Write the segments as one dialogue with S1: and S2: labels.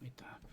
S1: meetup.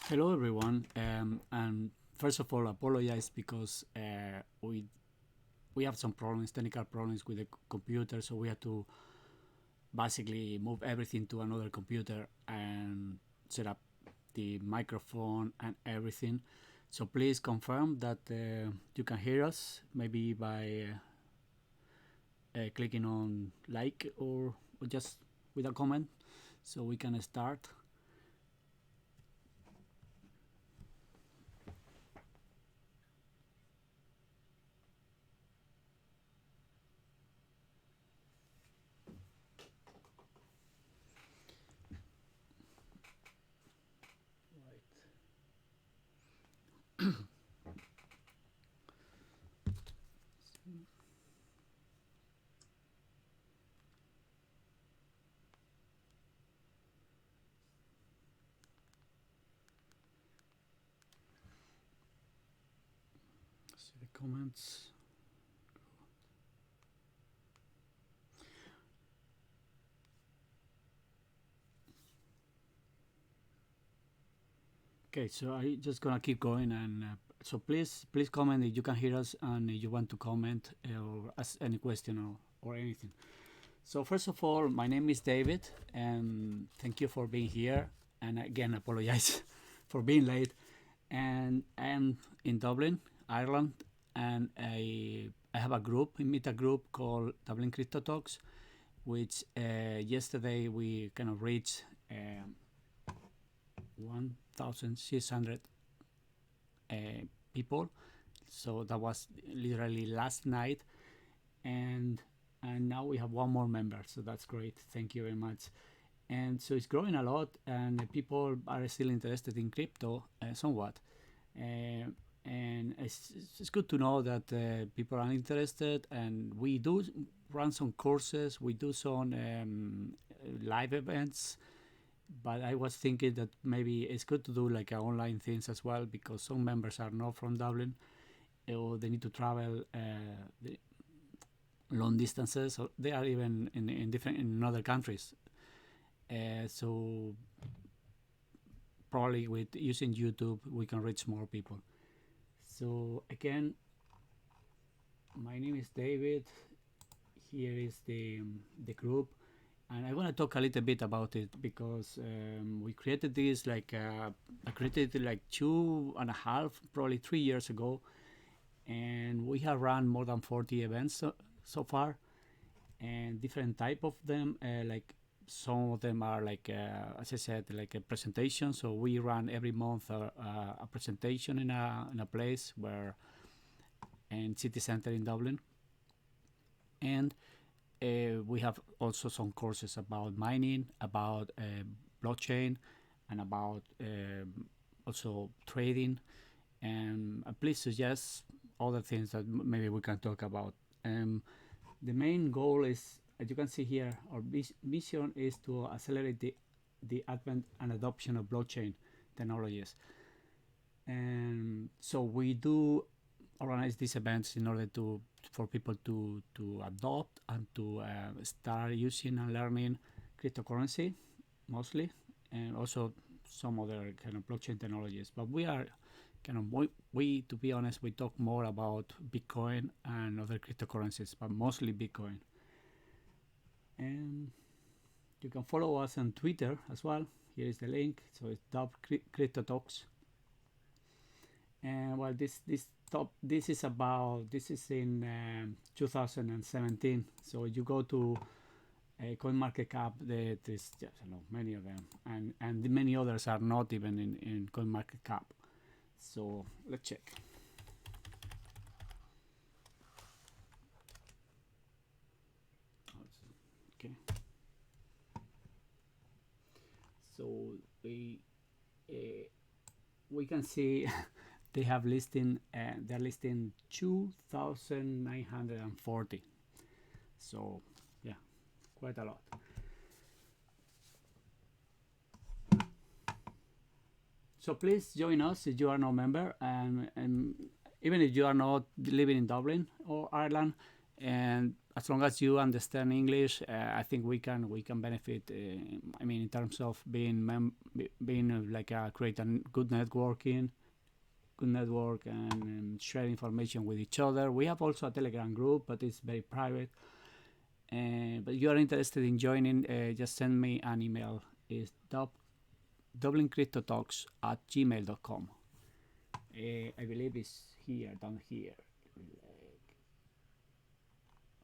S1: Hello, everyone. And first of all, apologize because we have some problems, technical problems with the computer, so we had to basically move everything to another computer and set up the microphone and everything. So please confirm that you can hear us, maybe by clicking on like or just with a comment, so we can start. See the comments. Okay, so I just gonna keep going, and so please comment if you can hear us and if you want to comment or ask any question or anything. So first of all, my name is David, and thank you for being here. And again, apologize for being late. And I'm in Dublin, Ireland, and I have a group, a meet a group called Dublin Crypto Talks, which yesterday we kind of reached 1,600 uh, people. So that was literally last night, and now we have one more member. So that's great. Thank you very much. And so it's growing a lot, and people are still interested in crypto somewhat. Uh, and it's good to know that people are interested, and we do run some courses, we do some live events, but I was thinking that maybe it's good to do like online things as well, because some members are not from Dublin, or they need to travel the long distances, or they are even in different in other countries. So probably with using YouTube we can reach more people. So again, my name is David. Here is the group, and I want to talk a little bit about it because we created this like I created it like 2.5, probably 3 years ago, and we have run more than 40 events so far, and different type of them. Like some of them are like, as I said, like a presentation. So we run every month a presentation in a place where in city center in Dublin, and we have also some courses about mining, about blockchain, and about also trading. And please suggest other things that maybe we can talk about. The main goal is, as you can see here, our vision is to accelerate the advent and adoption of blockchain technologies. And so we do organize these events in order to for people to adopt and to start using and learning cryptocurrency mostly, and also some other kind of blockchain technologies. But we are kind of we to be honest, we talk more about Bitcoin and other cryptocurrencies, but mostly Bitcoin. And you can follow us on Twitter as well. Here is the link. So it's Dub Crypto Talks. And well, this is about this is in 2017. So you go to CoinMarketCap. There's just, many of them, and many others are not even in CoinMarketCap. So let's check. Okay. So we can see they have listing. They're listing 2,940. So yeah, quite a lot. So please join us if you are no member, and even if you are not living in Dublin or Ireland. And as long as you understand English, I think we can benefit. I mean, in terms of being like create a good networking, good network, and share information with each other. We have also a Telegram group, but it's very private. But if you are interested in joining, just send me an email. It's dublincryptotalks@gmail.com. I believe it's here, down here.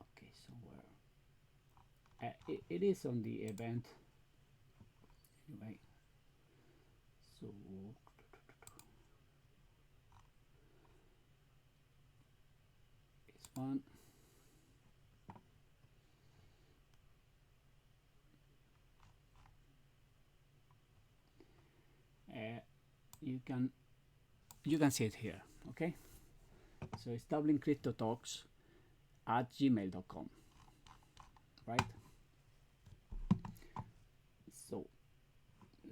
S1: Okay, somewhere. It is on the event. Anyway, so this one. You can see it here. Okay, so it's dublincryptotalks@gmail.com, right? So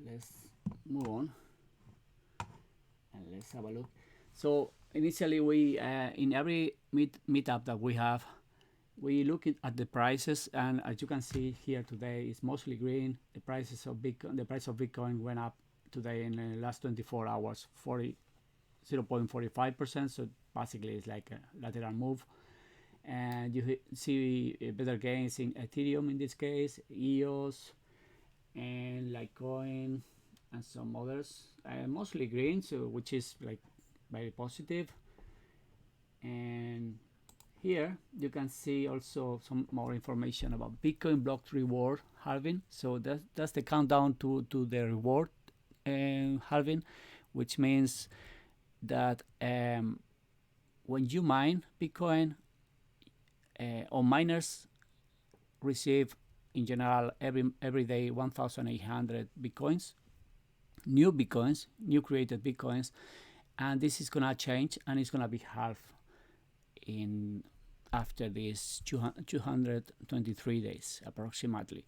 S1: let's move on and let's have a look. So initially, we in every meetup that we have, we look at the prices, and as you can see here today, it's mostly green. The price of Bitcoin went up today in the last 24 hours, 0.45%. So basically, it's like a lateral move. And you see better gains in Ethereum in this case, EOS, and Litecoin, and some others. Mostly green, so which is like very positive. And here you can see also some more information about Bitcoin block reward halving. So that's the countdown to the reward halving, which means that when you mine Bitcoin, or miners receive in general every day 1,800 Bitcoins, new created Bitcoins, and this is gonna change, and it's gonna be half in after these 223 days approximately.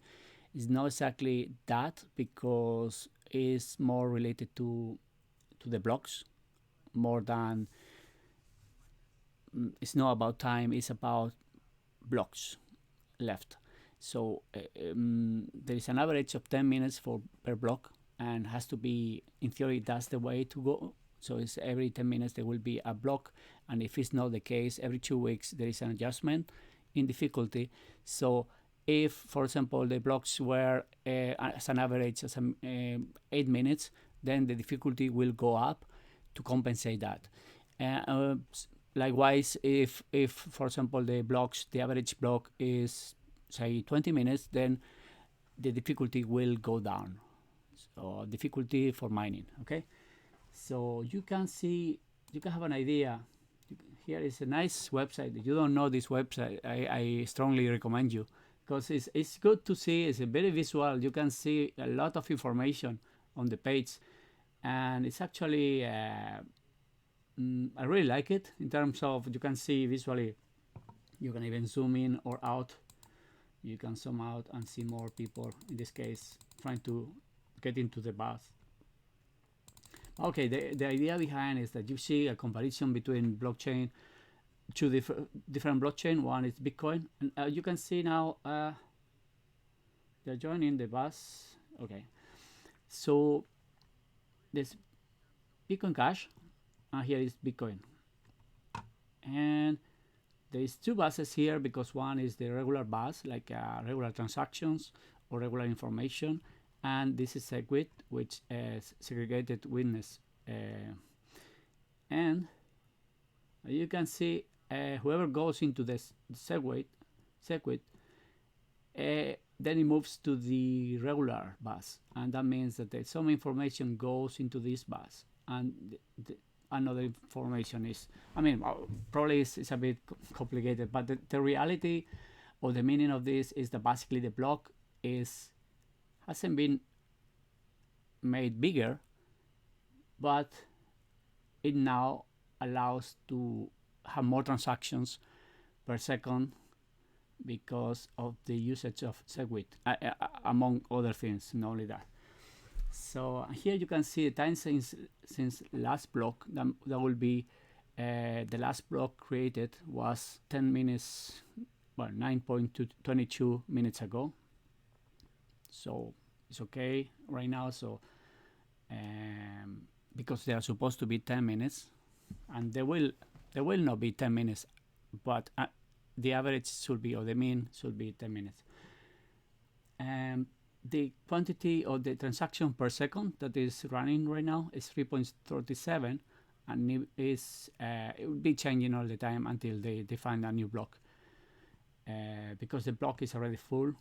S1: It's not exactly that, because it's more related to the blocks more than it's not about time, it's about blocks left. So there is an average of 10 minutes per block, and has to be, in theory, that's the way to go. So it's every 10 minutes there will be a block, and if it's not the case, every 2 weeks there is an adjustment in difficulty. So if, for example, the blocks were as an average as 8 minutes, then the difficulty will go up to compensate that. Likewise, if for example the average block is say 20 minutes, then the difficulty will go down. So difficulty for mining. Okay, so you can have an idea. Here is a nice website. If you don't know this website, I strongly recommend you, because it's good to see. It's very visual. You can see a lot of information on the page, and it's actually I really like it in terms of, you can see visually. You can even zoom in or out. You can zoom out and see more people, in this case, trying to get into the bus. Okay, the idea behind is that you see a comparison between blockchain, two different blockchain. One is Bitcoin, and you can see now they're joining the bus. Okay, so there's Bitcoin Cash, and here is Bitcoin, and there is two buses here, because one is the regular bus, like regular transactions or regular information, and this is SegWit, which is segregated witness. And you can see whoever goes into this SegWit, then it moves to the regular bus, and that means that some information goes into this bus, and another information is, I mean, probably it's a bit complicated, but the reality or the meaning of this is that basically the block hasn't been made bigger, but it now allows to have more transactions per second because of the usage of SegWit, among other things, not only that. So here you can see the time since last block. That will be the last block created was 10 minutes well, 9.22 minutes ago. So it's okay right now. So because they are supposed to be 10 minutes, and they will not be 10 minutes, but the average should be, or the mean should be 10 minutes. The quantity of the transaction per second that is running right now is 3.37, and it will be changing all the time until they find a new block. Because the block is already full,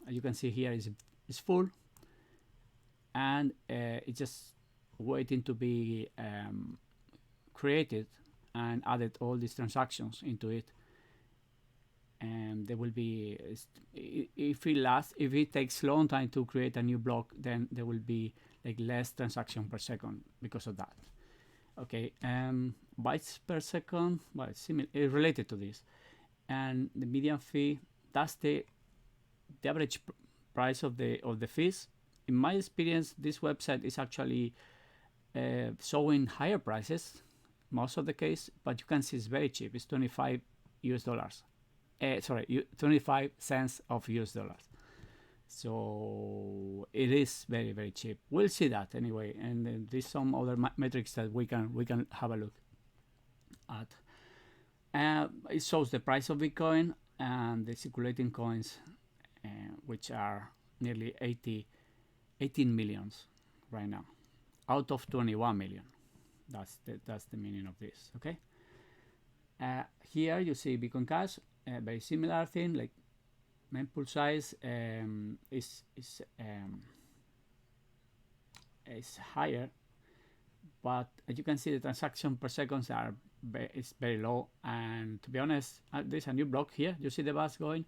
S1: as you can see here, is full, and it's just waiting to be created and added all these transactions into it. And there will be, if it takes long time to create a new block, then there will be like less transaction per second because of that. Okay, bytes per second, well, it's similar, related to this. And the median fee, that's the average price of the fees. In my experience, this website is actually showing higher prices most of the case, but you can see it's very cheap. It's $25 US. 25 cents of US dollars. So it is very, very cheap. We'll see that anyway, and then there's some other metrics that we can have a look at. It shows the price of Bitcoin and the circulating coins, which are nearly 18 millions right now, out of 21 million. That's the meaning of this. Okay. Here you see Bitcoin Cash. Very similar thing, like mempool size is higher, but as you can see, the transaction per seconds is very low. And to be honest, there's a new block here. You see the bus going,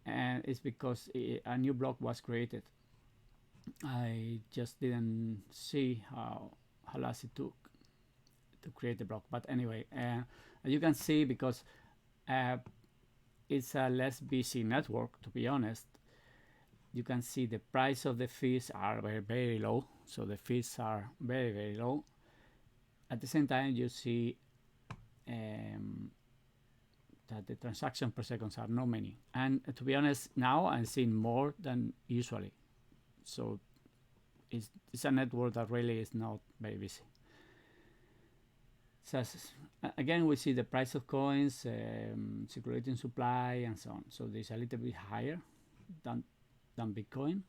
S1: and it's because a new block was created. I just didn't see how long it took to create the block, but anyway, as you can see, because it's a less busy network, to be honest, you can see the price of the fees are very, very low. So the fees are very, very low. At the same time, you see that the transaction per seconds are not many. And to be honest, now I'm seeing more than usually. So it's a network that really is not very busy. So again, we see the price of coins, circulating supply, and so on. So there's a little bit higher than Bitcoin,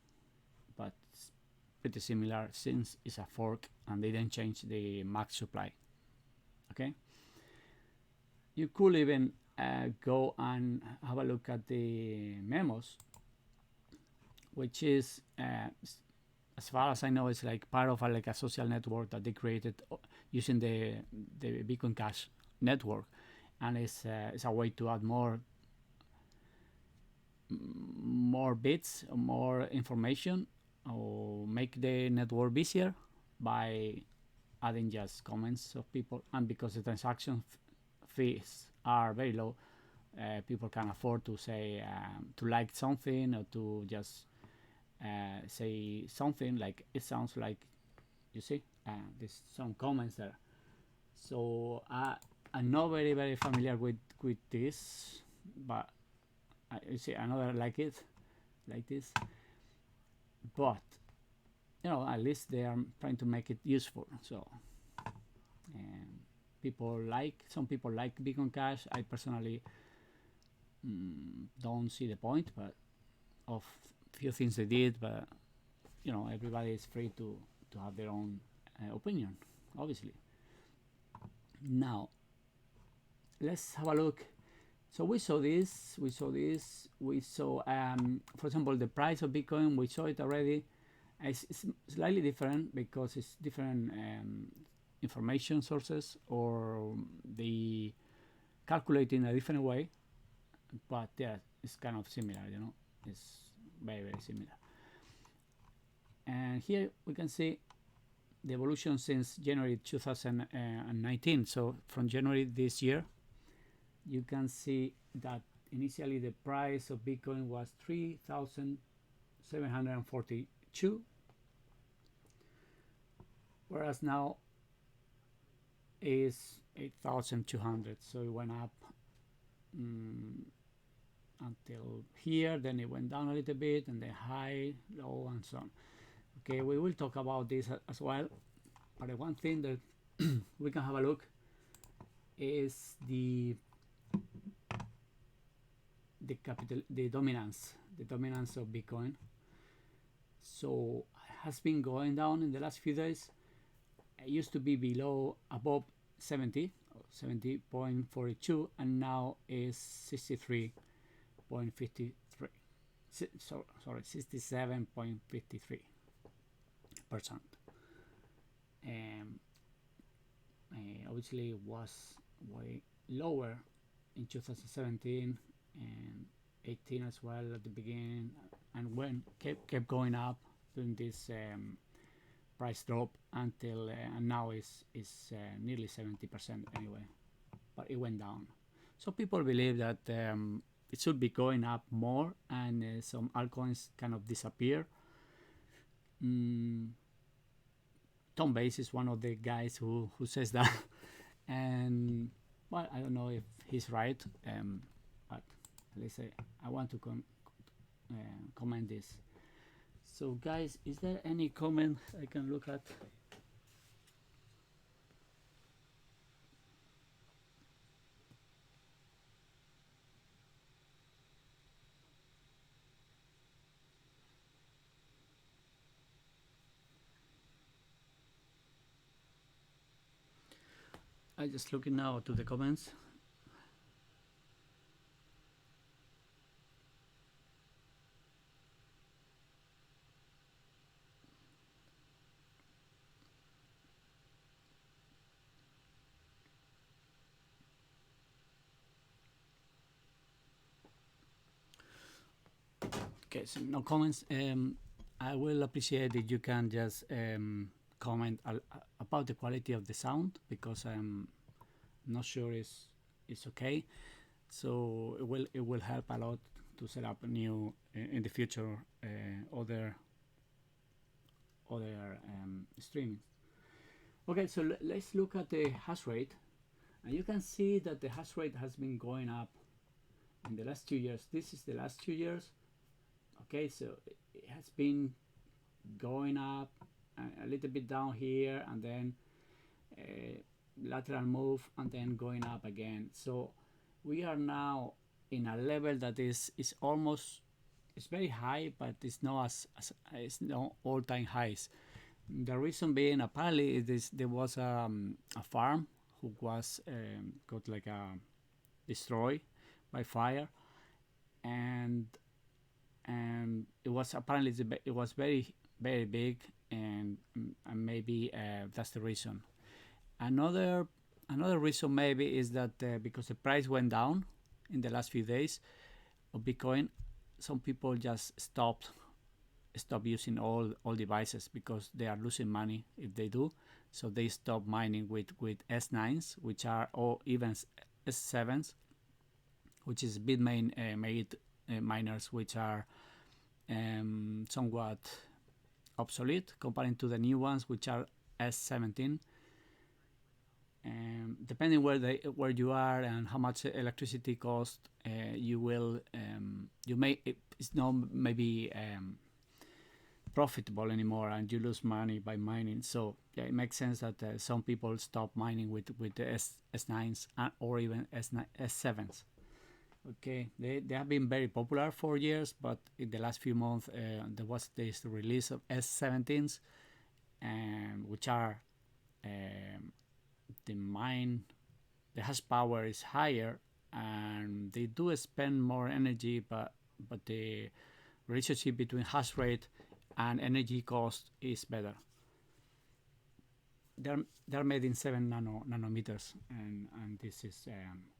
S1: but it's pretty similar since it's a fork and they didn't change the max supply. Okay. You could even go and have a look at the memos, which is, as far as I know, it's like part of a social network that they created using the Bitcoin Cash network, and it's a way to add more bits, more information, or make the network busier by adding just comments of people. And because the transaction fees are very low, people can afford to say to like something, or to just say something like it sounds like. You see, there's some comments there. So I'm not very, very familiar with this, but I see another like it, like this. But at least they are trying to make it useful. So some people like Bitcoin Cash. I personally don't see the point, but of few things they did. But everybody is free to have their own opinion, obviously. Now let's have a look. So we saw this, for example, the price of Bitcoin. We saw it already. It's slightly different because it's different information sources, or they calculate in a different way, but yeah, it's kind of similar. It's very, very similar. And here we can see the evolution since January 2019. So from January this year, you can see that initially the price of Bitcoin was 3,742, whereas now is 8,200. So it went up until here, then it went down a little bit, and then high, low, and so on. Okay, we will talk about this as well. But the one thing that we can have a look is the dominance of Bitcoin. So it has been going down in the last few days. It used to be above 70, 70.42, and now is 63.53. Sorry, 67.53%. Obviously, it was way lower in 2017 and 18 as well at the beginning, and when kept going up during this price drop until and now is nearly 70% anyway, but it went down. So people believe that it should be going up more, and some altcoins kind of disappear. Tom Bass is one of the guys who says that, and well, I don't know if he's right, but at least I want to comment this. So guys, is there any comment I can look at? I'm just looking now to the comments. Okay, so no comments. I will appreciate if you can just comment about the quality of the sound, because I'm not sure it's okay. So it will help a lot to set up new in the future other streaming. Okay, so let's look at the hash rate, and you can see that the hash rate has been going up in the last 2 years. This is the last 2 years. Okay, so it has been going up a little bit down here, and then lateral move, and then going up again. So we are now in a level that is almost, it's very high, but it's not as it's no all-time highs. The reason being, apparently, there was a farm who was got like destroyed by fire, and it was apparently it was very big, and maybe that's the reason. Another reason maybe is that because the price went down in the last few days of Bitcoin, some people just stop using all devices because they are losing money if they do. So they stop mining with S9s, which are, or even S7s, which is Bitmain made miners, which are somewhat obsolete comparing to the new ones, which are S17. Depending where you are and how much electricity cost, you may, it's not maybe profitable anymore, and you lose money by mining. So yeah, it makes sense that some people stop mining with the S9s or even S7s. Okay, they have been very popular for years, but in the last few months there was this release of S17s, which are the hash power is higher, and they do spend more energy, but the relationship between hash rate and energy cost is better. They're made in 7 nanometers, and this is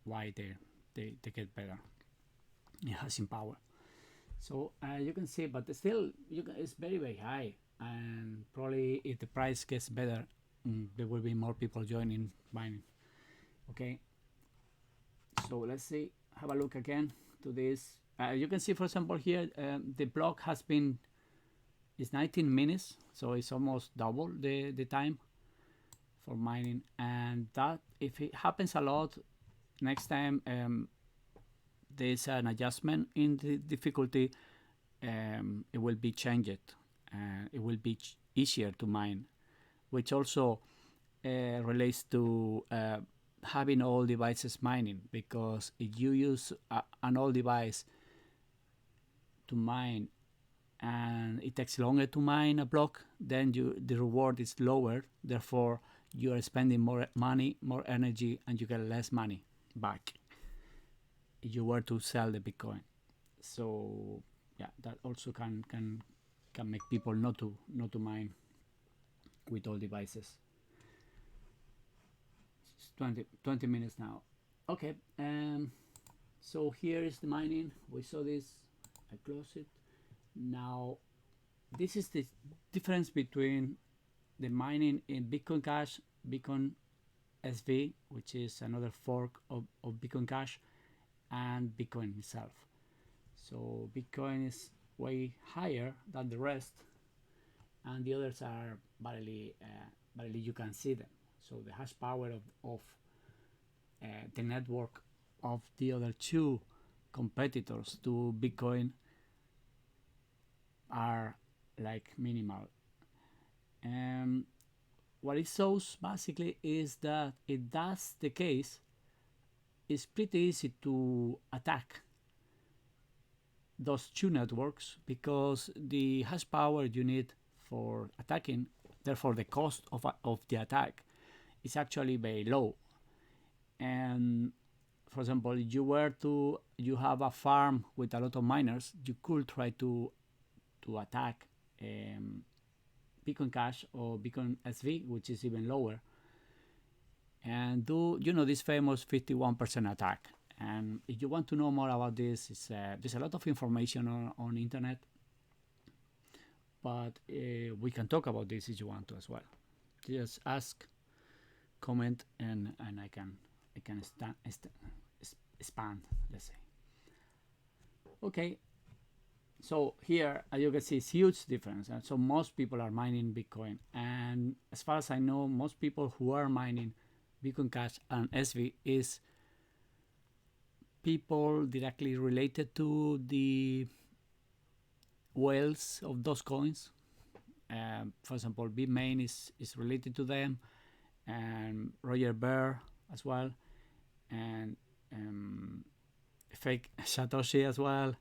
S1: why they get better in hashing power. So you can see, but still it's very high, and probably if the price gets better, there will be more people joining mining. Okay, so let's see, have a look again to this. You can see, for example, here the block has been, it's 19 minutes, so it's almost double the time for mining. And that, if it happens a lot, next time there's an adjustment in the difficulty, it will be changed. It will be easier to mine, which also relates to having all devices mining, because if you use an old device to mine and it takes longer to mine a block, then the reward is lower. Therefore, you are spending more money, more energy, and you get less money back if you were to sell the Bitcoin. So yeah, that also can make people not to mine with all devices. It's 20 minutes now. Okay, so here is the mining. We saw this. I close it. Now, this is the difference between the mining in Bitcoin Cash, Bitcoin SV, which is another fork of Bitcoin Cash, and Bitcoin itself. So Bitcoin is way higher than the rest, and the others are barely you can see them. So the hash power of the network of the other two competitors to Bitcoin are like minimal. What it shows basically is that if that's the case, it's pretty easy to attack those two networks, because the hash power you need for attacking, therefore the cost of the attack, is actually very low. And for example, if you have a farm with a lot of miners, you could try to attack Bitcoin Cash or Bitcoin SV, which is even lower, and do this famous 51% attack. And if you want to know more about this, there's a lot of information on the internet, but we can talk about this if you want to as well. Just ask, comment, and I can expand, let's say. Okay, so here, as you can see, it's huge difference. And so most people are mining Bitcoin, and as far as I know, most people who are mining Bitcoin Cash and SV is people directly related to the whales of those coins. For example, Bitmain is related to them, and Roger Ver as well, and fake Satoshi as well,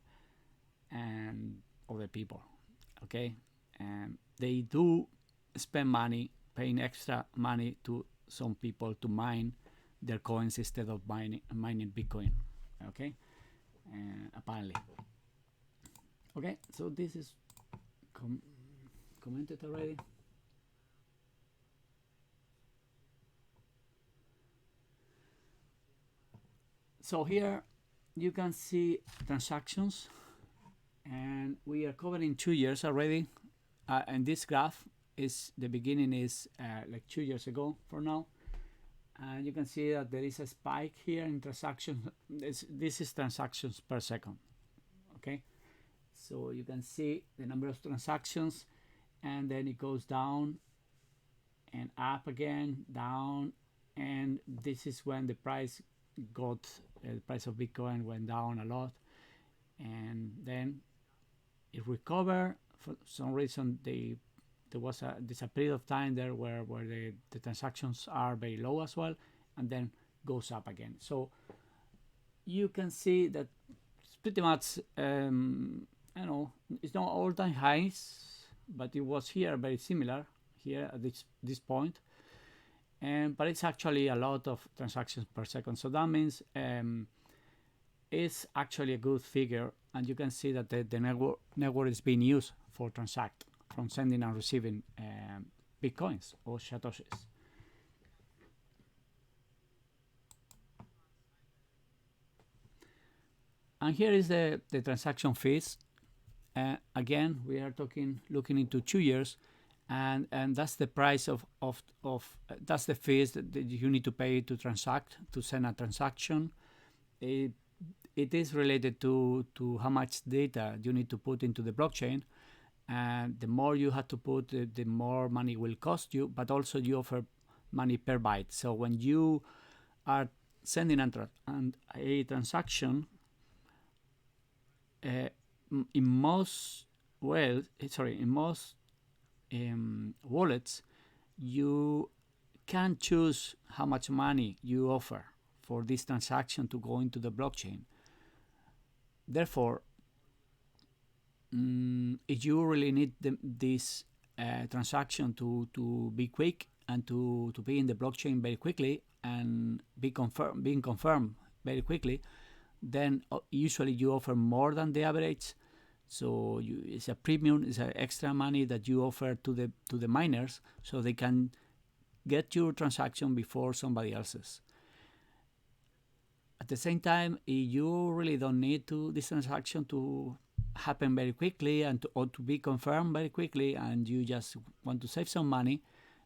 S1: and other people. Okay, and they do spend money, paying extra money to some people to mine their coins instead of mining Bitcoin. Okay, apparently. Okay, so this is commented already. So here you can see transactions, and we are covering 2 years already. And this graph is the beginning is like 2 years ago for now, and you can see that there is a spike here in transactions. This is transactions per second. Okay, so you can see the number of transactions, and then it goes down and up again, down, and this is when the price the price of Bitcoin went down a lot, and then it recovered. For some reason, there's a period of time there where the transactions are very low as well, and then goes up again. So you can see that it's pretty much it's not all-time highs, but it was here very similar here at this point. But it's actually a lot of transactions per second. So that means it's actually a good figure, and you can see that the network is being used for transact, from sending and receiving Bitcoins or Satoshis. And here is the transaction fees. Again, we are looking into 2 years, and that's the price of that's the fees that you need to pay to transact, to send a transaction. It is related to how much data you need to put into the blockchain, and the more you have to put, the more money will cost you, but also you offer money per byte. So when you are sending a transaction, uh, in most in most wallets, you can choose how much money you offer for this transaction to go into the blockchain. Therefore, if you really need this transaction to be quick and to be in the blockchain very quickly and being confirmed very quickly, then usually you offer more than the average. So it's a premium, it's an extra money that you offer to the miners, so they can get your transaction before somebody else's. At the same time, if you really don't need this transaction to happen very quickly or to be confirmed very quickly, and you just want to save some money,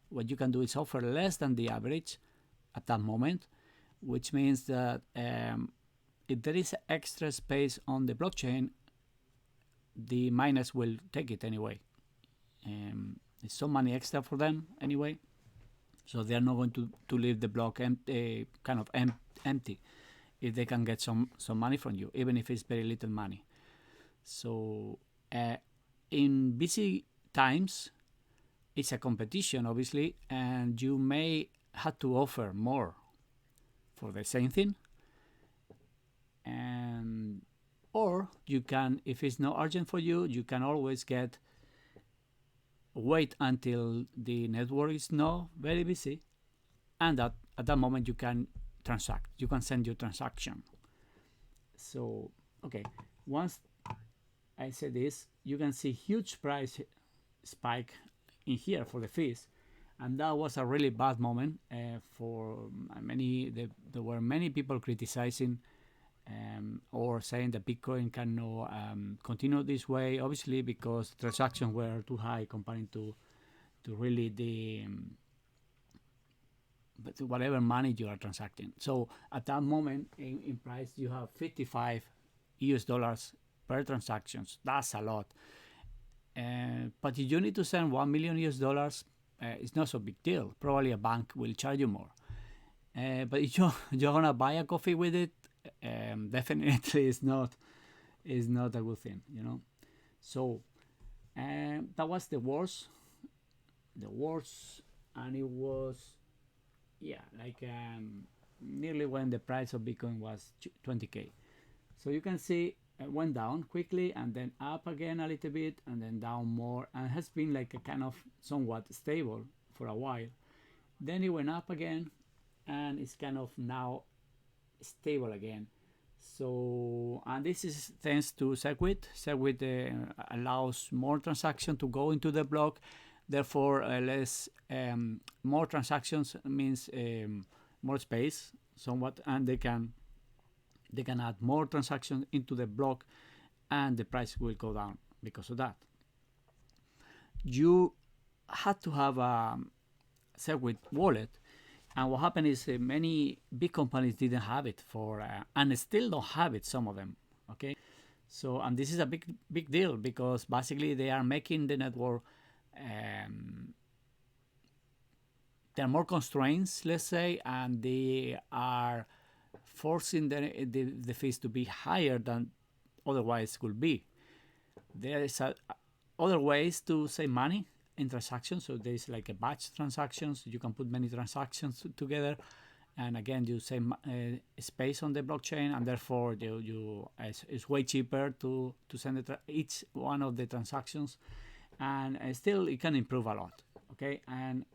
S1: what you can do is offer less than the average at that moment, which means that if there is extra space on the blockchain, the miners will take it anyway. It's some money extra for them anyway, so they are not going to leave the block empty if they can get some money from you, even if it's very little money. So in busy times, it's a competition, obviously, and you may have to offer more for the same thing. And or you can, if it's not urgent for you, you can always wait until the network is not very busy, and at that moment you can transact. You can send your transaction. So okay, once I say this, you can see huge price spike in here for the fees, and that was a really bad moment for many. There were many people criticizing or saying that Bitcoin cannot continue this way, obviously because transactions were too high comparing to really the whatever money you are transacting. So at that moment in price, you have 55 US dollars per transactions. That's a lot. But if you need to send 1 million US dollars, it's not so big deal. Probably a bank will charge you more. But if you're gonna buy a coffee with it, definitely it's not a good thing, you know. So that was the worst, and it was like nearly when the price of Bitcoin was 20K. So you can see it went down quickly and then up again a little bit and then down more, and has been like a kind of somewhat stable for a while. Then it went up again and it's kind of now stable again. So, and this is thanks to Segwit. Segwit allows more transaction to go into the block. Therefore, less more transactions means more space, somewhat, and they can add more transactions into the block, and the price will go down because of that. You had to have a Segwit wallet. And what happened is many big companies didn't have it and still don't have it, some of them, okay? So, and this is a big deal because basically they are making the network, there are more constraints, let's say, and they are forcing the fees to be higher than otherwise could be. There is other ways to save money in transactions. So there's like a batch transactions. You can put many transactions together, and again you save space on the blockchain, and therefore it's way cheaper to send each one of the transactions, and still it can improve a lot. Okay, and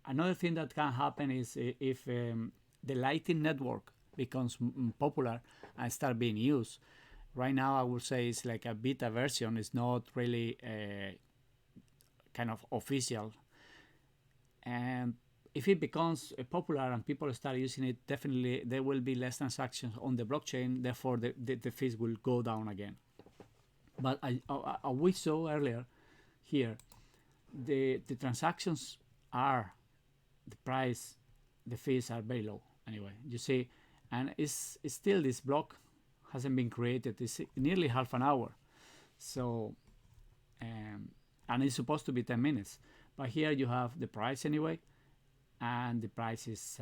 S1: another thing that can happen is if the Lightning network becomes popular and start being used. Right now, I would say it's like a beta version. It's not really kind of official, and if it becomes popular and people start using it, definitely there will be less transactions on the blockchain, therefore the fees will go down again. But we saw earlier here, the transactions are the price, the fees are very low anyway, you see, and it's still, this block hasn't been created. It's nearly half an hour, so and it's supposed to be 10 minutes, but here you have the price anyway, and the price is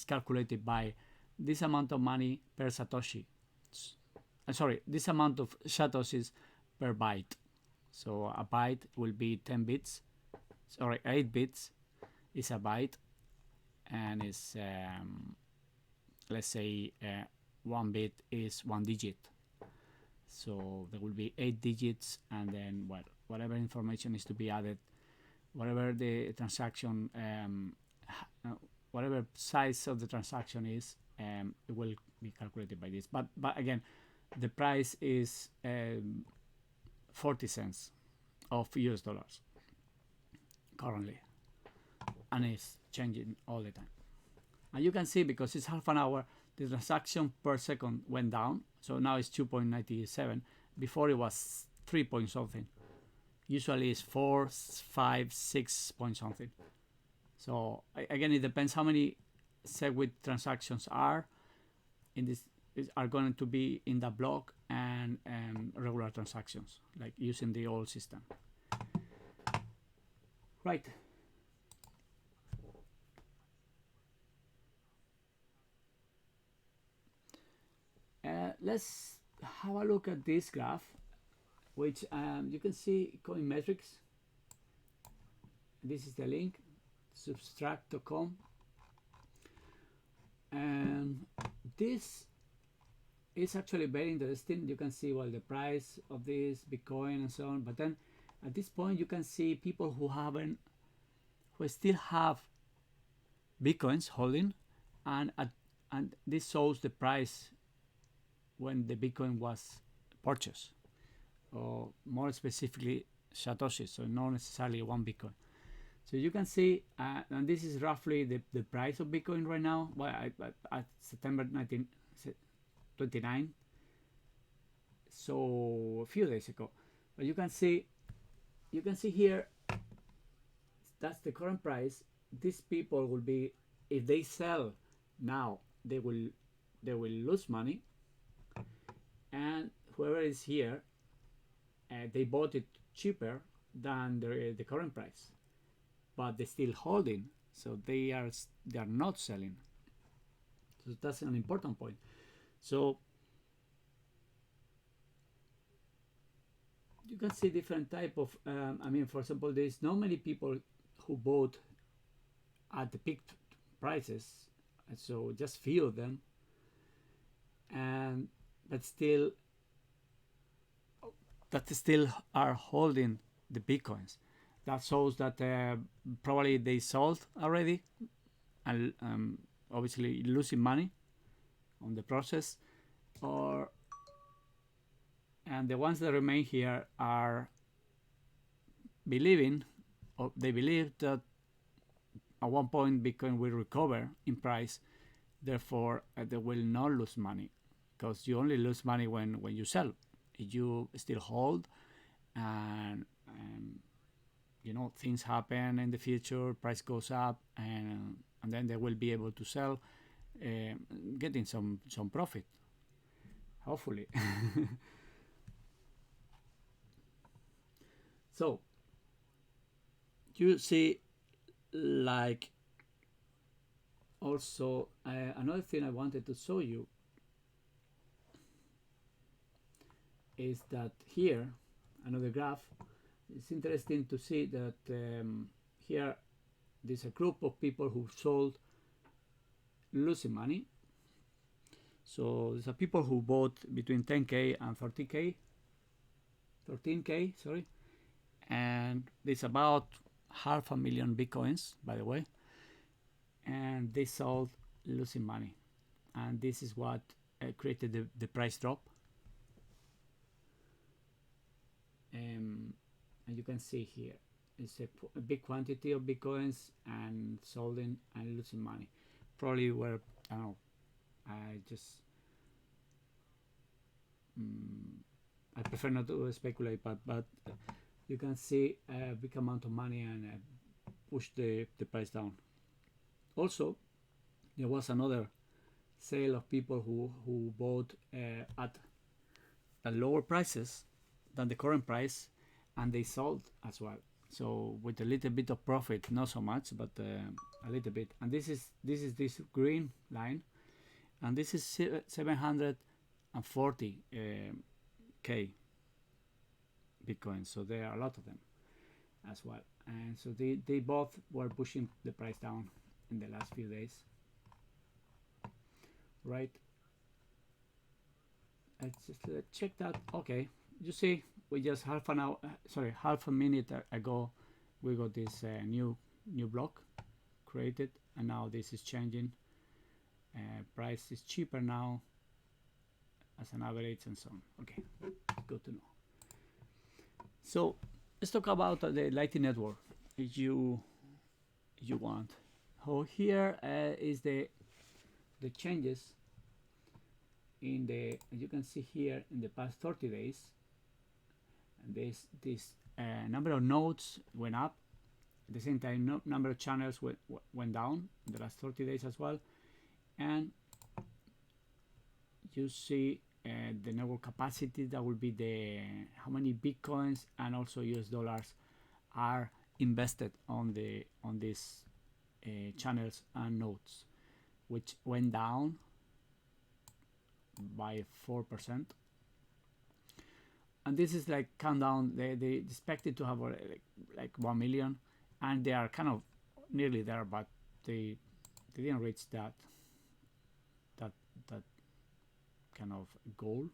S1: calculated by this amount of money per Satoshi, sorry, this amount of satoshis per byte. So a byte will be 10 bits, sorry, 8 bits is a byte, and is let's say 1 bit is 1 digit. So there will be 8 digits, and then whatever information is to be added, whatever the transaction, whatever size of the transaction is, it will be calculated by this. But again, the price is 40 cents of US dollars currently, and it's changing all the time. And you can see, because it's half an hour, the transaction per second went down. So now it's 2.97. Before it was 3 point something. Usually it's 4, 5, 6 point something. So again, it depends how many SegWit transactions are in this, are going to be in the block, and regular transactions, like using the old system. Right. Let's have a look at this graph, which you can see coin metrics. This is the link, substract.com, and this is actually very interesting. You can see, well, the price of this Bitcoin and so on, but then at this point you can see people who still have Bitcoins holding, and this shows the price when the Bitcoin was purchased, or more specifically Satoshi, so not necessarily one Bitcoin. So you can see, and this is roughly the price of Bitcoin right now, well, at September 29, so a few days ago. But you can see here, that's the current price. These people will be, if they sell now, they will lose money, and whoever is here, they bought it cheaper than the current price, but they're still holding, so they are not selling. So that's an important point. So you can see different type of I mean, for example, there's not many people who bought at the peak prices, so just few of them, and but still are holding the Bitcoins. That shows that probably they sold already, and obviously losing money on the process, and the ones that remain here are believing, or they believe that at one point Bitcoin will recover in price, therefore they will not lose money, because you only lose money when you sell. If you still hold, and you know, things happen in the future, price goes up, and then they will be able to sell, getting some profit, hopefully. So you see, like, also another thing I wanted to show you is that here, another graph. It's interesting to see that here there's a group of people who sold losing money. So there's a people who bought between 10k and 13k, sorry, and there's about 500,000 Bitcoins, by the way, and they sold losing money, and this is what created the price drop. And you can see here, it's a big quantity of Bitcoins and solding and losing money. Probably were, I don't know, I just I prefer not to speculate, but you can see a big amount of money, and push the price down. Also, there was another sale of people who bought at lower prices than the current price, and they sold as well. So with a little bit of profit, not so much, but a little bit. And this is this green line, and this is 700 K bitcoins, so there are a lot of them as well. And so they both were pushing the price down in the last few days, right? Let's just check that. Okay, you see, we just half a minute ago, we got this new block created, and now this is changing. Price is cheaper now as an average and so on. Okay, good to know. So let's talk about the Lightning Network if you want. So here is the changes in the, as you can see here, in the past 30 days. And this number of nodes went up. At the same time, number of channels went down in the last 30 days as well. And you see the network capacity, that will be the how many bitcoins and also US dollars are invested on these channels and nodes, which went down by 4%. And this is like countdown. They expected to have like 1 million, and they are kind of nearly there, but they didn't reach that kind of goal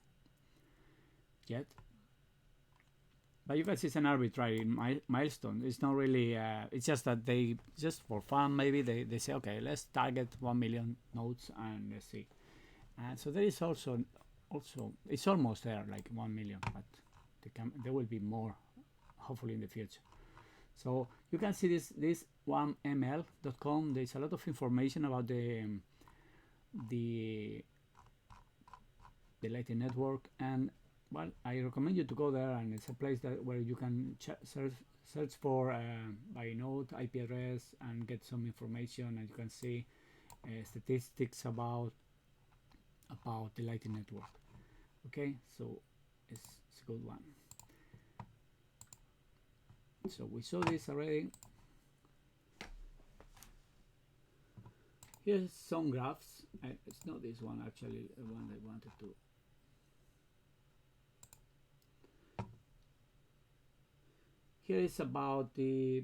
S1: yet. But you guys, it's an arbitrary milestone. It's not really. It's just that they, just for fun, maybe they say, okay, let's target 1 million nodes and let's see. And so there is also it's almost there, like 1 million, but there will be more, hopefully, in the future. So you can see this 1ml.com. There's a lot of information about the Lightning Network, and well, I recommend you to go there, and it's a place where you can search for by node, IP address, and get some information, and you can see statistics about the Lightning Network. Okay, so it's a good one. So we saw this already. Here's some graphs. It's not this one, actually, the one I wanted to. Here is about the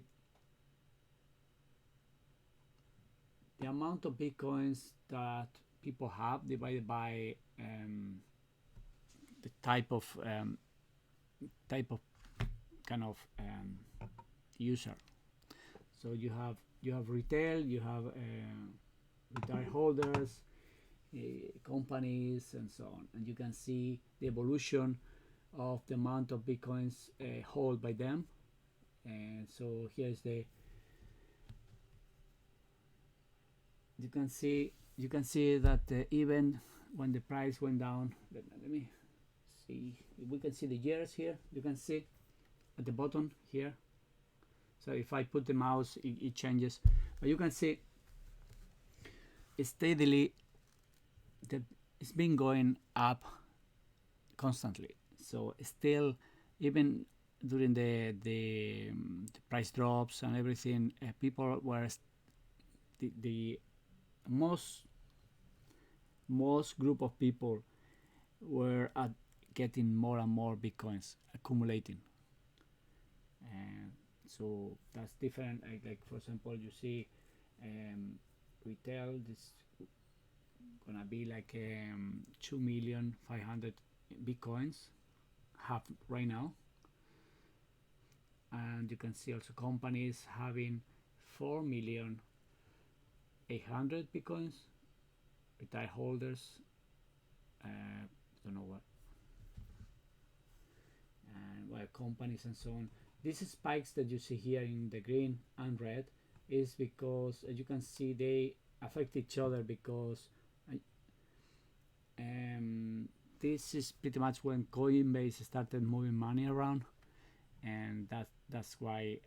S1: amount of bitcoins that people have divided by the type of kind of user. So you have retail, you have retail holders, companies, and so on, and you can see the evolution of the amount of bitcoins held by them. And so here's you can see that even when the price went down, let me see, we can see the years here. You can see at the bottom here. So if I put the mouse, it changes, but you can see steadily it's been going up constantly. So still, even during the price drops and everything, people were the most group of people were getting more and more bitcoins accumulating, and so that's different. Like for example, you see retail, this gonna be like 2,500,000 bitcoins have right now, and you can see also companies having 4,800,000 bitcoins. Retail holders, don't know what, and well, companies and so on. These spikes that you see here in the green and red is because, as you can see, they affect each other, because this is pretty much when Coinbase started moving money around, and that's why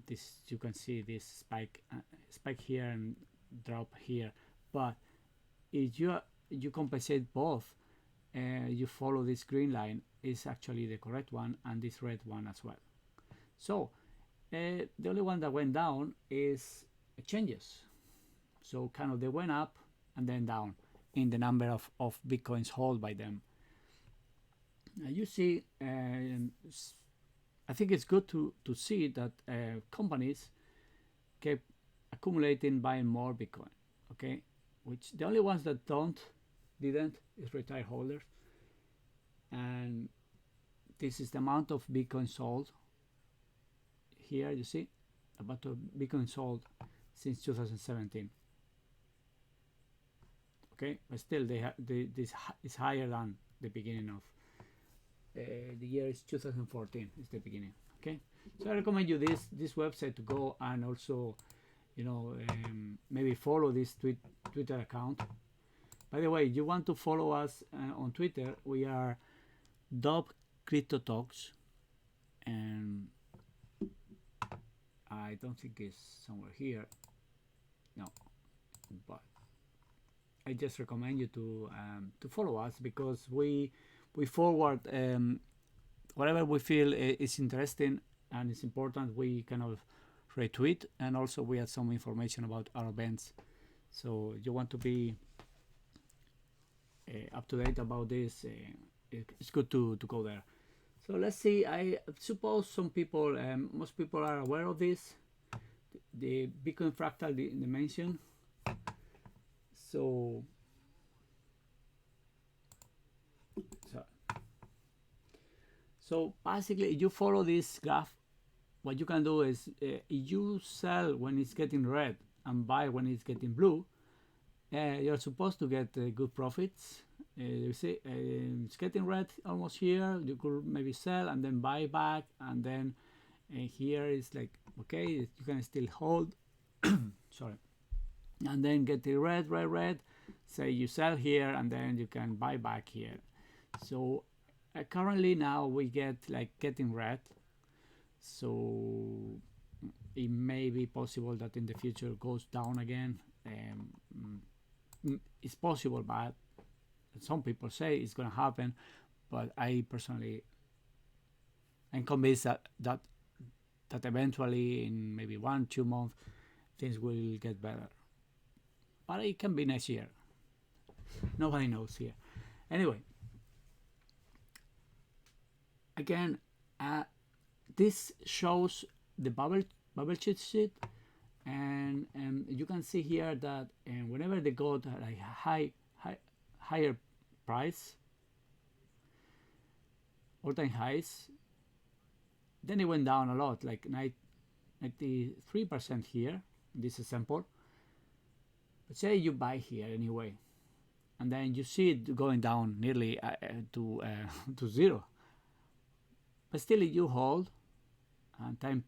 S1: this, you can see this spike here and drop here. But if you compensate both, you follow this green line, is actually the correct one, and this red one as well. So the only one that went down is changes. So kind of they went up and then down in the number of bitcoins held by them. You see, I think it's good to see that companies keep accumulating, buying more Bitcoin. Okay, which the only ones that didn't is retired holders, and this is the amount of Bitcoin sold. Here you see about the Bitcoin sold since 2017. Okay, but still this is higher than the beginning of the year is 2014 is the beginning. Okay, so I recommend you this website to go, and also maybe follow this Twitter account. By the way, you want to follow us on Twitter, we are Dub Crypto Talks, and I don't think it's somewhere here. No, but I just recommend you to follow us, because we forward whatever we feel is interesting and it's important. We kind of retweet, and also we add some information about our events. So you want to be up to date about this, it's good to go there. So let's see, I suppose some people, most people are aware of this, the Bitcoin fractal dimension. So basically, if you follow this graph, what you can do is you sell when it's getting red and buy when it's getting blue. You're supposed to get good profits. You see, it's getting red almost here. You could maybe sell and then buy back, and then here is like, okay, you can still hold. Sorry, and then get the red. Say you sell here, and then you can buy back here. So currently now we get like getting red. So it may be possible that in the future it goes down again. It's possible, but some people say it's going to happen. But I personally am convinced that eventually in maybe 1-2 months things will get better. But it can be next year. Nobody knows here. Anyway, again, this shows the bubble sheet, and you can see here that whenever they got a higher price, all-time highs, then it went down a lot, like 93% here. This is sample. But say you buy here anyway, and then you see it going down nearly to zero. But still, you hold, and time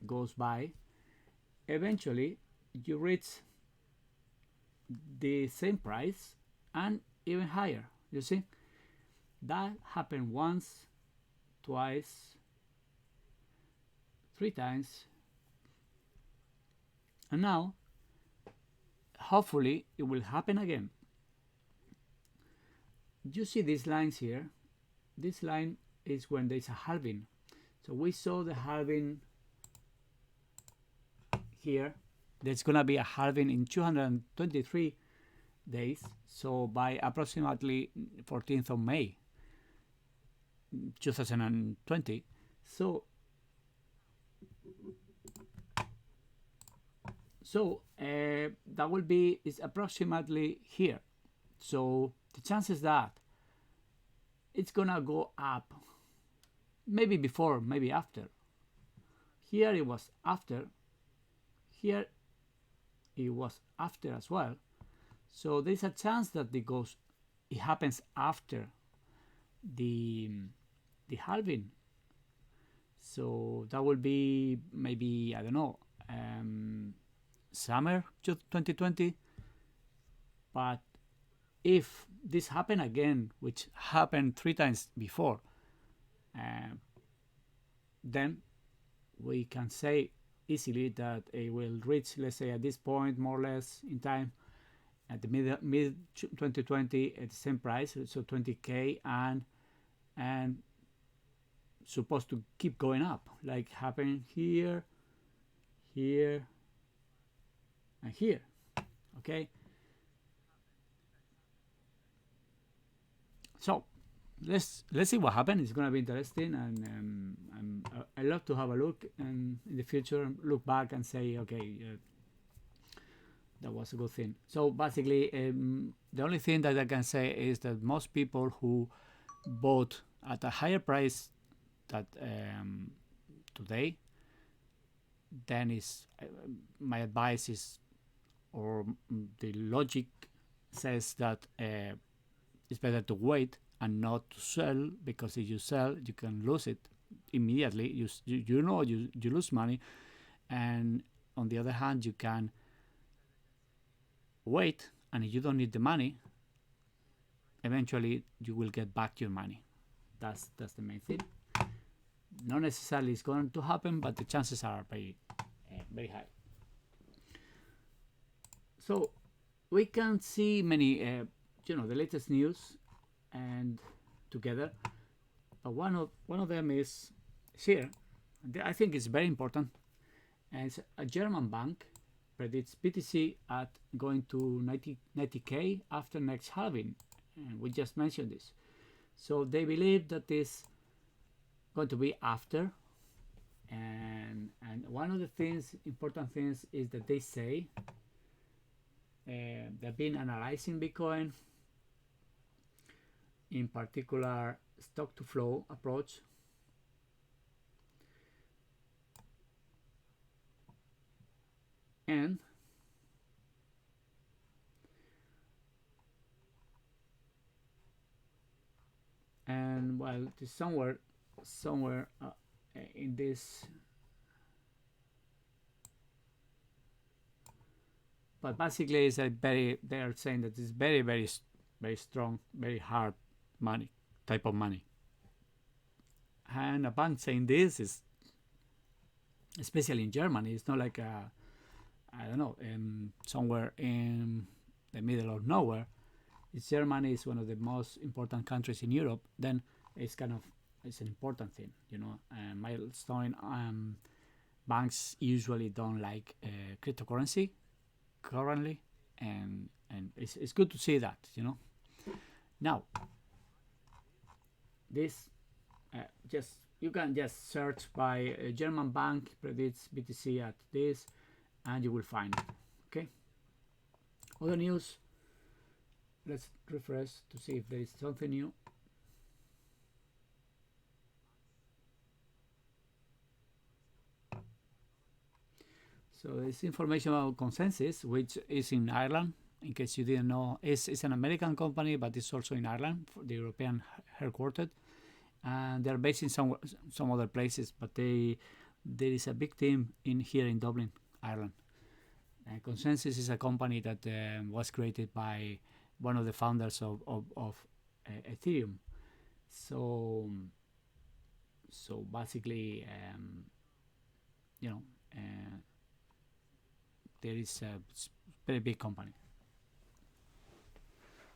S1: goes by. Eventually, you reach the same price and even higher. You see, that happened once, twice, 3 times, and now hopefully it will happen again. You see these lines here. This line is when there's a halving. So we saw the halving here. There's gonna be a halving in 223 days. So by approximately 14th of May 2020. So that will be is approximately here. So the chances that it's gonna go up, maybe before, maybe after. Here it was after. Here it was after as well. So there's a chance that it happens after the halving. So that will be maybe, I don't know, summer 2020. But if this happen again, which happened 3 times before, then we can say easily that it will reach, let's say, at this point, more or less in time, at the mid 2020 at the same price, so 20k, and supposed to keep going up, like happening here, here, and here. Okay. So let's see what happens. It's gonna be interesting, and I love to have a look and in the future look back and say, okay, that was a good thing. So basically, the only thing that I can say is that most people who bought at a higher price that today, then is my advice is, or the logic says that it's better to wait and not to sell, because if you sell, you can lose it immediately. You know you lose money, and on the other hand, you can wait, and if you don't need the money, eventually you will get back your money. That's the main thing. Not necessarily it's going to happen, but the chances are very high. So we can see many, the latest news and together. But one of them is here. I think it's very important. And it's a German bank predicts BTC at going to 90k after next halving, and we just mentioned this. So they believe that this going to be after, and one of the important things is that they say they've been analyzing Bitcoin, in particular stock to flow approach, and well, it is somewhere in this, but basically it's a they are saying that it's very strong, very hard money, type of money. And a bank saying this is, especially in Germany, it's not like I don't know, somewhere in the middle of nowhere. If Germany is one of the most important countries in Europe, then it's an important thing, milestone. Banks usually don't like cryptocurrency currently, and it's good to see that. Now, this just you can just search by a German bank predicts BTC at this, and you will find it. Okay. Other news. Let's refresh to see if there is something new. So this information about Consensus, which is in Ireland. In case you didn't know, it's an American company, but it's also in Ireland, for the European headquartered, and they're based in some other places. But there is a big team here in Dublin, Ireland. Consensus is a company that was created by one of the founders of Ethereum. So basically, there is a very big company.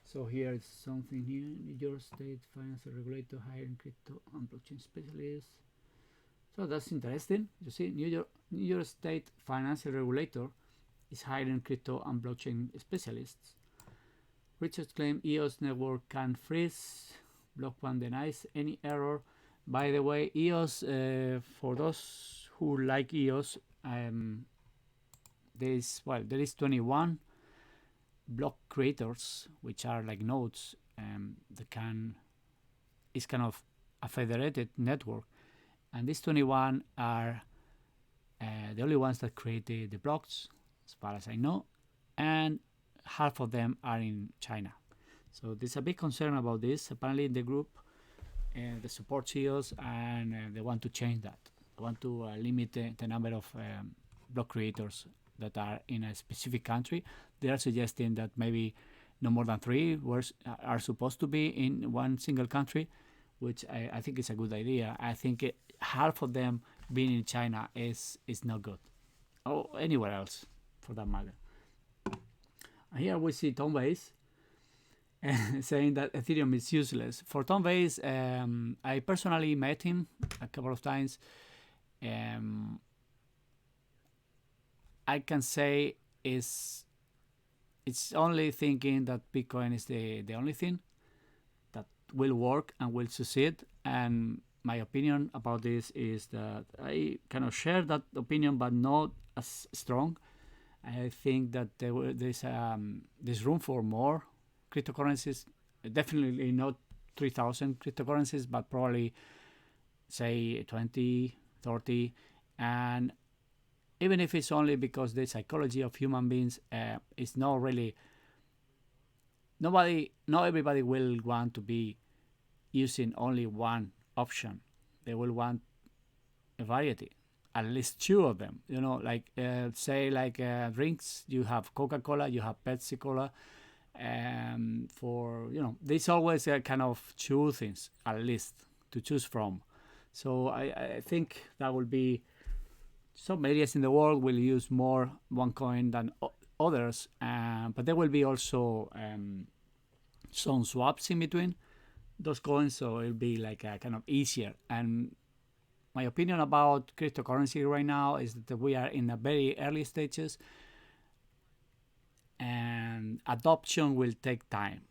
S1: So here is something here. New York State financial regulator hiring crypto and blockchain specialists. So that's interesting. You see, New York State financial regulator is hiring crypto and blockchain specialists. Richard claimed EOS network can freeze. Block one denies any error. By the way, EOS, for those who like EOS, there is 21 block creators, which are like nodes. It's kind of a federated network, and these 21 are the only ones that create the blocks, as far as I know, and half of them are in China. So there's a big concern about this. Apparently, in the group, the support CEOs, and they want to change that. They want to limit the number of block creators that are in a specific country. They are suggesting that maybe no more than 3 are supposed to be in one single country, which I think is a good idea. I think half of them being in China is not good, or anywhere else for that matter. And here we see Tom Bayes saying that Ethereum is useless. For Tom Bayes, I personally met him a couple of times. I can say it's only thinking that Bitcoin is the only thing, that will work and will succeed. And my opinion about this is that I kind of share that opinion, but not as strong. I think that there's room for more cryptocurrencies. Definitely not 3,000 cryptocurrencies, but probably say 20, 30. And even if it's only because the psychology of human beings is not really, not everybody will want to be using only one option. They will want a variety, at least two of them. Like say like drinks. You have Coca-Cola, you have Pepsi Cola. For there's always a kind of two things at least to choose from. So I think that will be some areas in the world will use more OneCoin than others, but there will be also some swaps in between those coins, so it'll be like a kind of easier. And my opinion about cryptocurrency right now is that we are in the very early stages, and adoption will take time.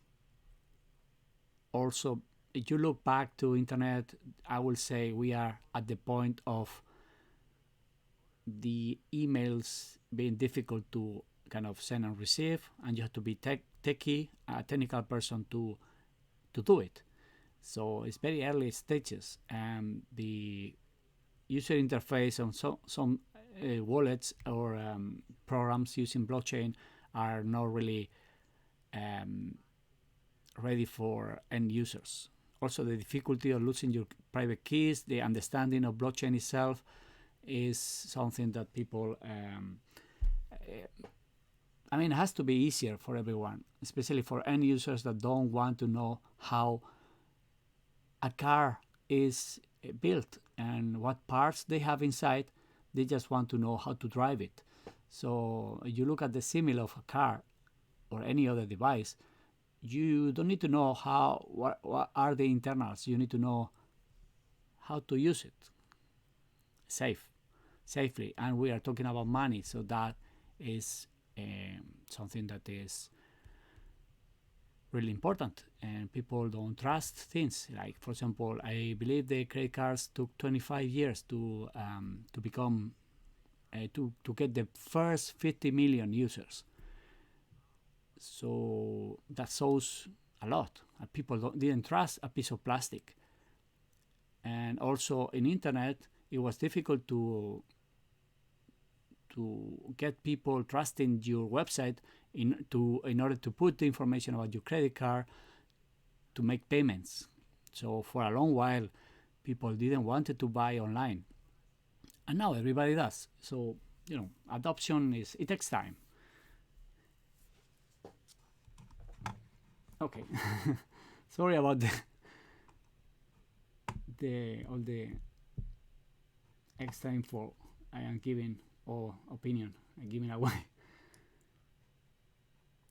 S1: Also, if you look back to internet, I will say we are at the point of the emails being difficult to kind of send and receive, and you have to be techie, a technical person to do it. So it's very early stages, and the user interface on some wallets or programs using blockchain are not really ready for end users. Also, the difficulty of losing your private keys, the understanding of blockchain itself, is something that people it has to be easier for everyone, especially for end users that don't want to know how a car is built and what parts they have inside. They just want to know how to drive it. So you look at the simile of a car or any other device, you don't need to know what are the internals. You need to know how to use it safely. And we are talking about money, so that is something that is really important, and people don't trust things. Like, for example, I believe the credit cards took 25 years to become to get the first 50 million users. So that shows a lot. People didn't trust a piece of plastic. And also in internet, it was difficult to get people trusting your website in order to put the information about your credit card to make payments. So for a long while, people didn't want to buy online, and now everybody does. So adoption it takes time. Okay, sorry about all the extra info I am giving, or opinion I'm giving away.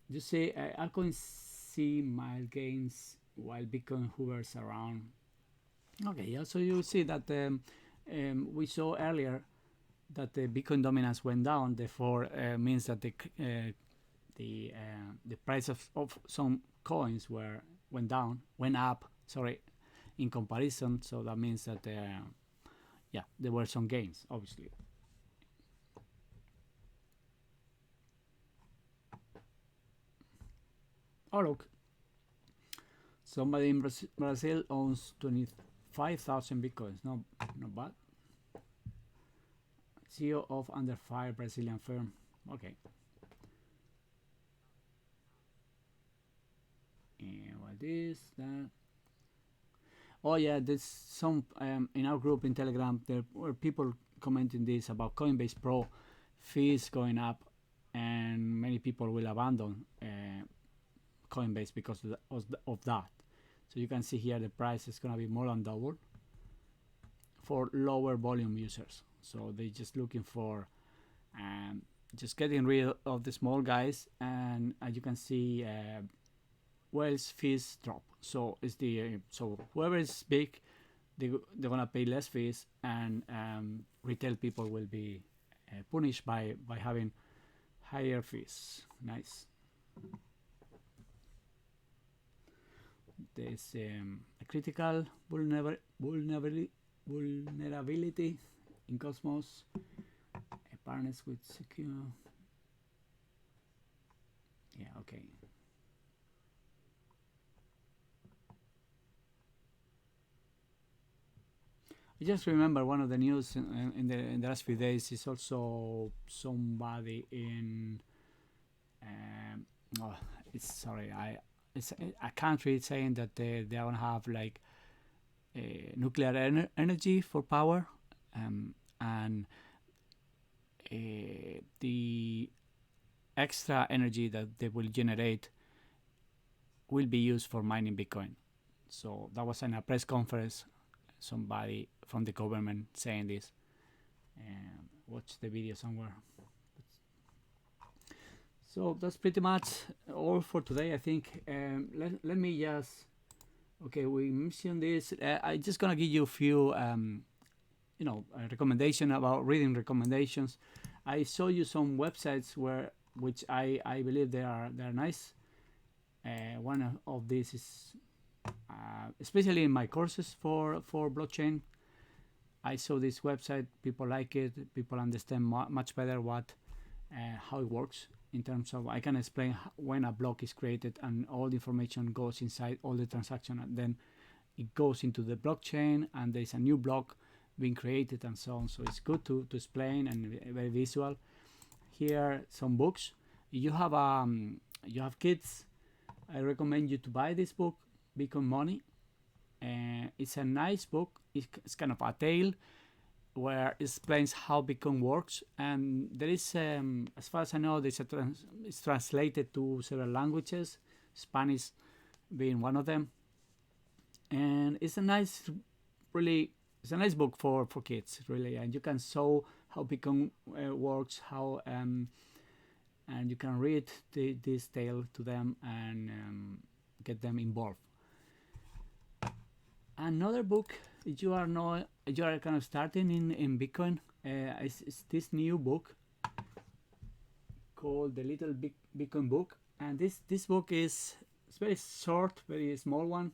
S1: You see, altcoins see mild gains while Bitcoin hovers around. Okay, yeah. So you see that we saw earlier that the Bitcoin dominance went down. Therefore, means that the price of some coins went up. Sorry, in comparison. So that means that there were some gains, obviously. Oh, look. Somebody in Brazil owns 25,000 bitcoins. No, not bad. CEO of Under Fire Brazilian firm. Okay. And what is that? Oh yeah, there's some in our group in Telegram. There were people commenting this about Coinbase Pro fees going up, and many people will abandon Coinbase because of that. So you can see here the price is going to be more than double for lower volume users. So they're just looking for just getting rid of the small guys, and as you can see, Wells fees drop. So it's so whoever is big, they're gonna pay less fees, and retail people will be punished by having higher fees. Nice. There's a critical vulnerability in Cosmos, partners with secure. Yeah, okay. I just remember one of the news in the last few days is also somebody in oh, it's sorry I it's a country saying that they don't have like nuclear energy for power, and the extra energy that they will generate will be used for mining Bitcoin. So that was in a press conference, somebody from the government saying this. Watch the video somewhere. So that's pretty much all for today, I think. Let me just, okay, we mentioned this. I'm just gonna give you a few, recommendation about reading recommendations. I show you some websites which I believe they're nice. One of these is, especially in my courses for blockchain, I saw this website. People like it. People understand much better how it works. In terms of, I can explain when a block is created and all the information goes inside all the transaction, and then it goes into the blockchain, and there's a new block being created and so on. So it's good to explain and very visual. Here some books. You have kids, I recommend you to buy this book, Bitcoin Money. It's a nice book. It's kind of a tale where it explains how Bitcoin works, and there is, as far as I know, it's translated to several languages, Spanish being one of them, and it's a nice, really, it's a nice book for kids, really, and you can show how Bitcoin works, and you can read this tale to them and get them involved. Another book, you are kind of starting in Bitcoin, is this new book called The Little Bitcoin Book, and this book it's very short, very small one,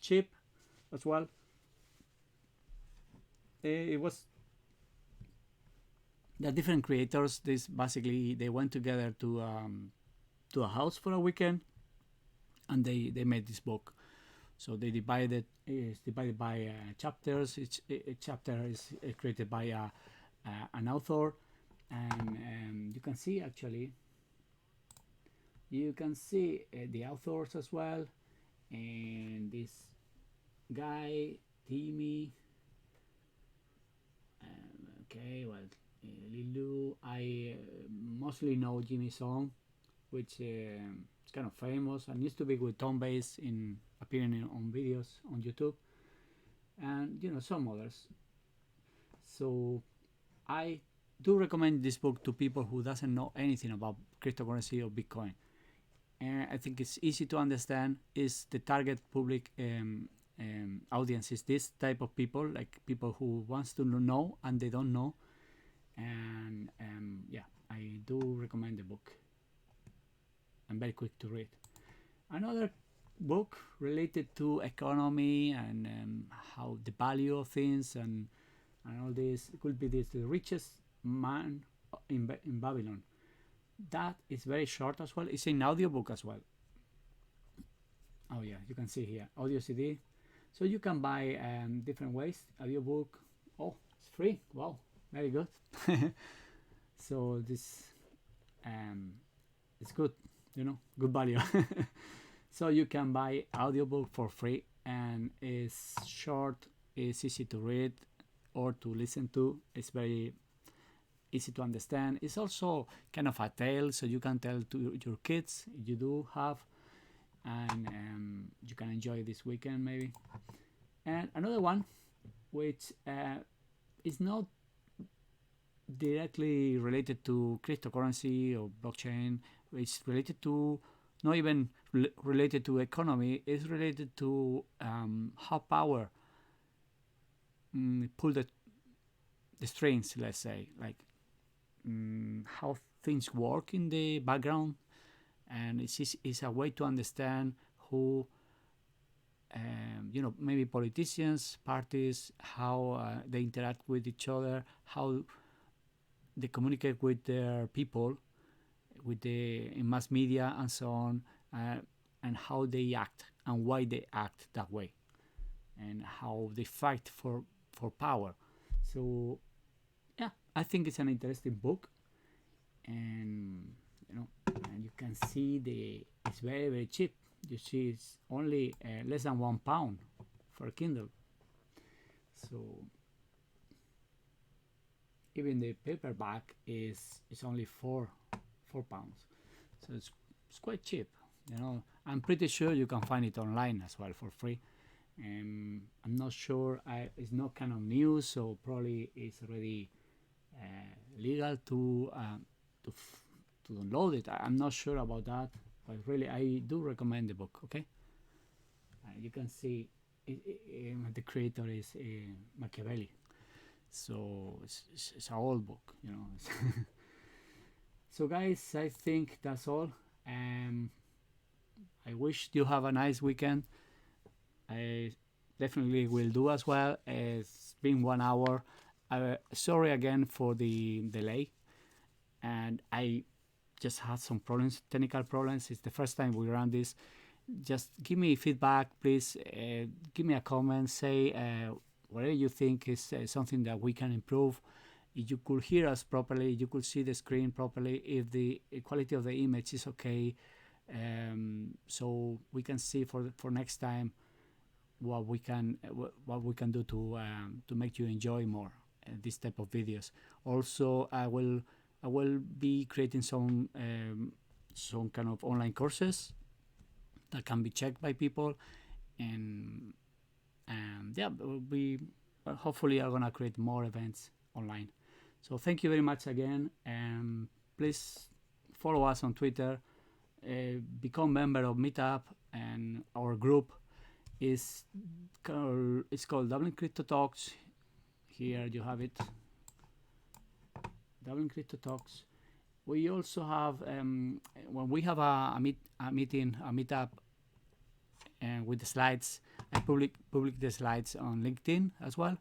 S1: cheap as well. It was the different creators. This basically they went together to a house for a weekend, and they made this book. So they is divided by chapters. Each chapter is created by an author, and you can see actually. You can see the authors as well, and this guy Timmy. Okay, well, Lilu. I mostly know Jimmy Song, which is kind of famous and used to be with Tom Bass in appearing on videos on YouTube, and some others. So I do recommend this book to people who doesn't know anything about cryptocurrency or Bitcoin. And I think it's easy to understand. Is the target public audience is this type of people, like people who wants to know and they don't know. And yeah, I do recommend the book. And very quick to read. Another book related to economy and how the value of things and all this, it could be this, the richest man in Babylon. That is very short as well. It's an audiobook as well. Oh yeah, you can see here audio CD. So you can buy different ways audiobook. Oh, it's free. Wow, very good. So this it's good, good value. So you can buy audiobook for free, and it's short, it's easy to read or to listen to. It's very easy to understand. It's also kind of a tale, so you can tell to your kids if you do have, and you can enjoy this weekend maybe. And another one, which is not directly related to cryptocurrency or blockchain, it's related to, not even related to economy, it's related to how power pull the strings, let's say, like how things work in the background, and it's a way to understand who maybe politicians, parties, how they interact with each other, how they communicate with their people, with the in mass media and so on, uh, and how they act and why they act that way, and how they fight for power. So yeah, I think it's an interesting book, and and you can see it's very very cheap. You see, it's only less than £1 for a Kindle. So even the paperback is only £4. So it's quite cheap. I'm pretty sure you can find it online as well for free. I'm not sure. It's not kind of new, so probably it's already legal to to download it. I'm not sure about that, but really I do recommend the book. Okay, you can see the creator is Machiavelli, so it's an old book. So guys, I think that's all. Um, I wish you have a nice weekend. I definitely will do as well. It's been 1 hour. Sorry again for the delay, and I just had some problems, technical problems. It's the first time we run this. Just give me feedback, please. Give me a comment. Say whatever you think is something that we can improve. If you could hear us properly, you could see the screen properly. If the quality of the image is okay, so we can see for next time what we can do to make you enjoy more this type of videos. Also, I will be creating some kind of online courses that can be checked by people, and yeah, we hopefully are gonna create more events online. So thank you very much again, and please follow us on Twitter, become member of Meetup, and our group it's called Dublin Crypto Talks. Here you have it, Dublin Crypto Talks. We also have when we have a meetup, and with the slides, I public the slides on LinkedIn as well.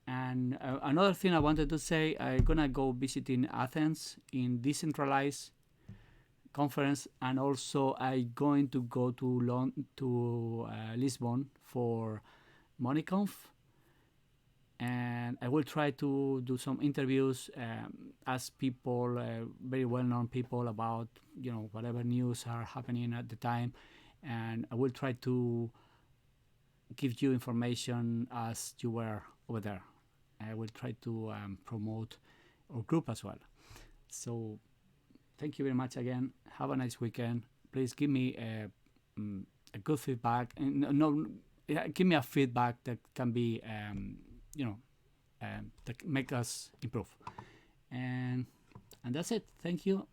S1: And another thing I wanted to say, I'm gonna go visiting Athens in decentralized conference, and also I'm going to go to Lisbon for MoneyConf, and I will try to do some interviews, ask people, very well-known people, about whatever news are happening at the time, and I will try to give you information as you were over there. I will try to promote our group as well. So thank you very much again. Have a nice weekend. Please give me a good feedback, and give me a feedback that can be that make us improve. And that's it. Thank you.